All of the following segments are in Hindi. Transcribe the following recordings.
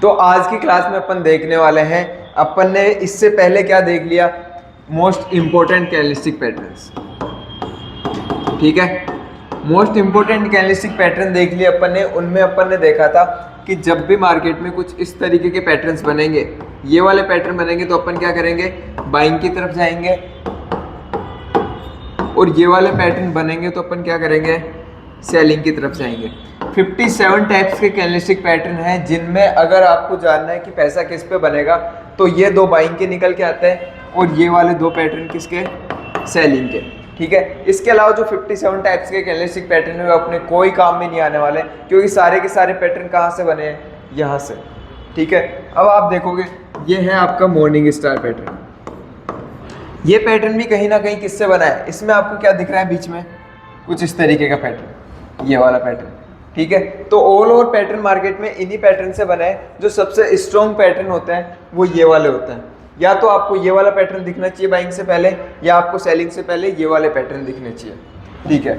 तो आज की क्लास में अपन देखने वाले हैं, अपन ने इससे पहले क्या देख लिया, मोस्ट इंपॉर्टेंट कैंडलस्टिक पैटर्न्स। ठीक है, मोस्ट इंपॉर्टेंट कैंडलस्टिक पैटर्न देख लिए अपन ने। उनमें अपन ने देखा था कि जब भी मार्केट में कुछ इस तरीके के पैटर्न्स बनेंगे, ये वाले पैटर्न बनेंगे, तो अपन क्या करेंगे, बाइंग की तरफ जाएंगे। और ये वाले पैटर्न बनेंगे तो अपन क्या करेंगे, सेलिंग की तरफ जाएंगे। 57 टाइप्स के कैंडलस्टिक पैटर्न हैं, जिनमें अगर आपको जानना है कि पैसा किस पे बनेगा, तो ये दो बाइंग के निकल के आते हैं और ये वाले दो पैटर्न किसके, सेलिंग के। ठीक है, इसके अलावा जो 57 टाइप्स के कैंडलस्टिक पैटर्न है वो अपने कोई काम में नहीं आने वाले, क्योंकि सारे के सारे पैटर्न कहाँ से बने हैं, यहाँ से। ठीक है, अब आप देखोगे ये है आपका मॉर्निंग स्टार पैटर्न। ये पैटर्न भी कहीं ना कहीं किससे बना है, इसमें आपको क्या दिख रहा है बीच में, कुछ इस तरीके का पैटर्न, ये वाला पैटर्न। ठीक है, तो ऑल ओवर पैटर्न मार्केट में इन्हीं पैटर्न से बना है। जो सबसे स्ट्रॉन्ग पैटर्न होते हैं वो ये वाले होते हैं। या तो आपको ये वाला पैटर्न दिखना चाहिए बाइंग से पहले, या आपको सेलिंग से पहले ये वाले पैटर्न दिखने चाहिए। ठीक है,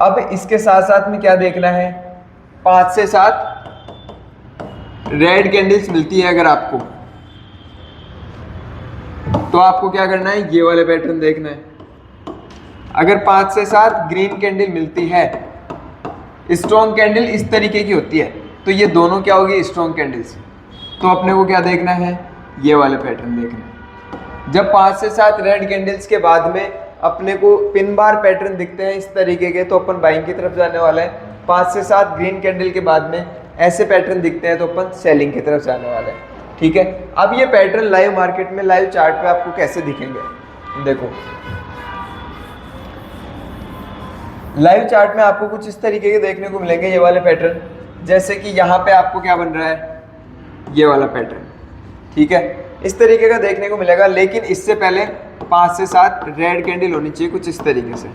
अब इसके साथ साथ में क्या देखना है, 5 से 7 रेड कैंडल्स मिलती है अगर आपको, तो आपको क्या करना है, ये वाले पैटर्न देखना है। अगर 5 से 7 ग्रीन कैंडल मिलती है, स्ट्रॉन्ग कैंडल इस तरीके की होती है, तो ये दोनों क्या होगी, स्ट्रॉन्ग कैंडल्स। तो अपने को क्या देखना है, ये वाले पैटर्न देखना है। जब 5 से 7 रेड कैंडल्स के बाद में अपने को पिन बार पैटर्न दिखते हैं इस तरीके के, तो अपन बाइंग की तरफ जाने वाला है। 5 से 7 ग्रीन कैंडल के बाद में ऐसे पैटर्न दिखते हैं तो अपन सेलिंग की तरफ जाने वाला है। ठीक है, अब ये पैटर्न लाइव मार्केट में, लाइव चार्ट पे आपको कैसे दिखेंगे, देखो लाइव चार्ट में आपको कुछ इस तरीके के देखने को मिलेंगे ये वाले पैटर्न। जैसे कि यहाँ पे आपको क्या बन रहा है, ये वाला पैटर्न। ठीक है, इस तरीके का देखने को मिलेगा, लेकिन इससे पहले 5 से 7 रेड कैंडल होनी चाहिए कुछ इस तरीके से,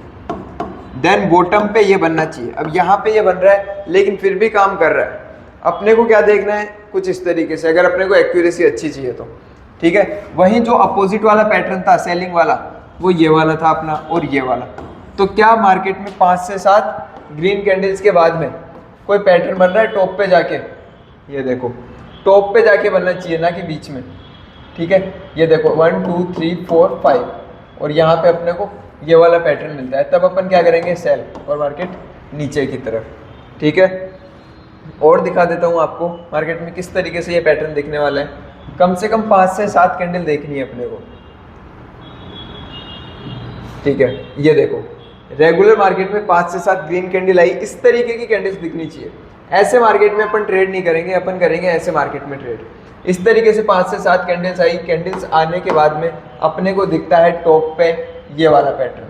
देन बॉटम पे ये बनना चाहिए। अब यहाँ पे ये बन रहा है लेकिन फिर भी काम कर रहा है। अपने को क्या देखना है, कुछ इस तरीके से, अगर अपने को एक्यूरेसी अच्छी चाहिए तो। ठीक है, वहीं जो अपोजिट वाला पैटर्न था सेलिंग वाला, वो ये वाला था अपना, और ये वाला। तो क्या मार्केट में 5 से 7 ग्रीन कैंडल्स के बाद में कोई पैटर्न बन रहा है टॉप पे जाके, ये देखो टॉप पे जाके बनना चाहिए, ना कि बीच में। ठीक है, ये देखो 1 2 3 4 5, और यहाँ पे अपने को ये वाला पैटर्न मिलता है, तब अपन क्या करेंगे, सेल, और मार्केट नीचे की तरफ। ठीक है, और दिखा देता हूँ आपको मार्केट में किस तरीके से ये पैटर्न दिखने वाला है। कम से कम 5 से 7 कैंडल देखनी है अपने को। ठीक है, ये देखो रेगुलर मार्केट में 5 से 7 ग्रीन कैंडल आई, इस तरीके की कैंडल्स दिखनी चाहिए। ऐसे मार्केट में अपन ट्रेड नहीं करेंगे, अपन करेंगे ऐसे मार्केट में ट्रेड। इस तरीके से 5 से 7 कैंडल्स आई, कैंडल्स आने के बाद में अपने को दिखता है टॉप पे ये वाला पैटर्न।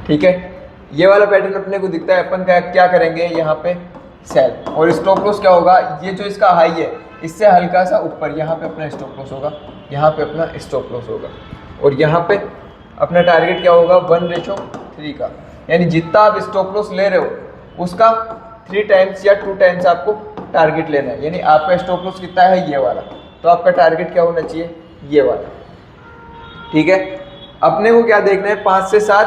ठीक है, ये वाला पैटर्न अपने को दिखता है, अपन क्या करेंगे, यहाँ पे सेल, और स्टॉप लॉस क्या होगा, ये जो इसका हाई है इससे हल्का सा ऊपर, यहाँ पे अपना स्टॉप लॉस होगा, यहाँ पे अपना स्टॉप लॉस होगा, और यहाँ पे अपना टारगेट क्या होगा, 1:3 का। यानी जितना आप स्टॉप लॉस ले रहे हो उसका 3 टाइम्स या 2 टाइम्स आपको टारगेट लेना है। यानी आपका स्टॉप लॉस कितना है, ये वाला, तो आपका टारगेट क्या होना चाहिए, ये वाला। ठीक है, अपने को क्या देखना है, 5 से 7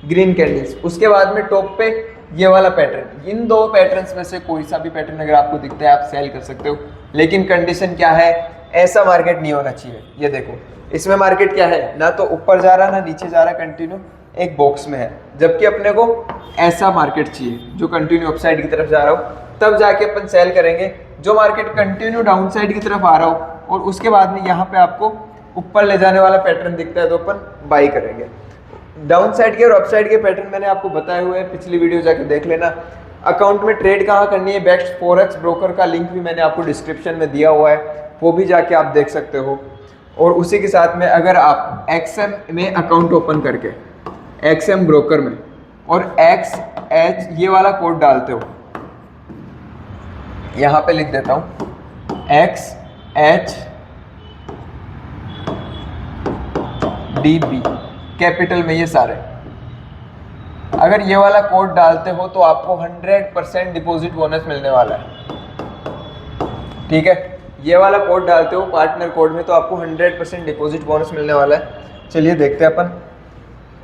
ग्रीन कैंडल्स, उसके बाद में टॉप पे ये वाला पैटर्न। इन दो पैटर्न्स में से कोई सा भी पैटर्न अगर आपको दिखता है आप सेल कर सकते हो, लेकिन कंडीशन क्या है, ऐसा मार्केट नहीं होना चाहिए। ये देखो इसमें मार्केट क्या है, ना तो ऊपर जा रहा ना नीचे जा रहा, कंटिन्यू एक बॉक्स में है। जबकि अपने को ऐसा मार्केट चाहिए जो कंटिन्यू अपसाइड की तरफ जा रहा हो, तब जाके अपन सेल करेंगे। जो मार्केट कंटिन्यू डाउन साइड की तरफ आ रहा हो और उसके बाद में यहाँ पे आपको ऊपर ले जाने वाला पैटर्न दिखता है, तो अपन बाई करेंगे। डाउन साइड के और अप साइड के पैटर्न मैंने आपको बताए हुए हैं, पिछली वीडियो जाके देख लेना। अकाउंट में ट्रेड कहाँ करनी है, बेस्ट फॉरेक्स ब्रोकर का लिंक भी मैंने आपको डिस्क्रिप्शन में दिया हुआ है, वो भी जाके आप देख सकते हो। और उसी के साथ में अगर आप XM में अकाउंट ओपन करके XM ब्रोकर में और XH ये वाला कोड डालते हो, यहाँ पे लिख देता हूँ XHDB कैपिटल में, ये सारे अगर ये वाला कोड डालते हो तो आपको 100% डिपॉजिट बोनस मिलने वाला है। ठीक है, ये वाला कोड डालते हो पार्टनर कोड में तो आपको 100% डिपॉजिट बोनस मिलने वाला है। चलिए देखते हैं अपन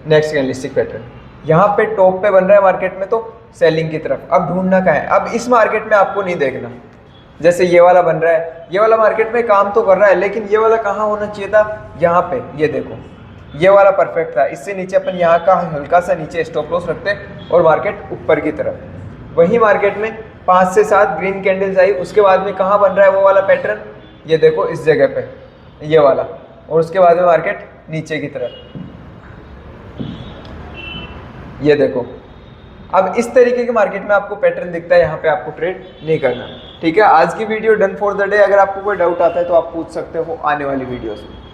नेक्स्ट कैंडलस्टिक पैटर्न। यहाँ पे टॉप पे बन रहा है मार्केट में, तो सेलिंग की तरफ। अब ढूंढना क्या है, अब इस मार्केट में आपको नहीं देखना, जैसे ये वाला बन रहा है, ये वाला मार्केट में काम तो कर रहा है, लेकिन ये वाला कहाँ होना चाहिए था, यहाँ पे। ये देखो ये वाला परफेक्ट था, इससे नीचे अपन यहाँ का हल्का सा नीचे स्टॉप लॉस रखते और मार्केट ऊपर की तरफ। वही मार्केट में 5 से 7 ग्रीन कैंडल्स आई, उसके बाद में कहाँ बन रहा है वो वाला पैटर्न, ये देखो इस जगह पे ये वाला, और उसके बाद में मार्केट नीचे की तरफ, ये देखो। अब इस तरीके के मार्केट में आपको पैटर्न दिखता है, यहाँ पे आपको ट्रेड नहीं करना। ठीक है, आज की video done for the day. अगर आपको कोई डाउट आता है तो आप पूछ सकते हो आने वाली वीडियोस में।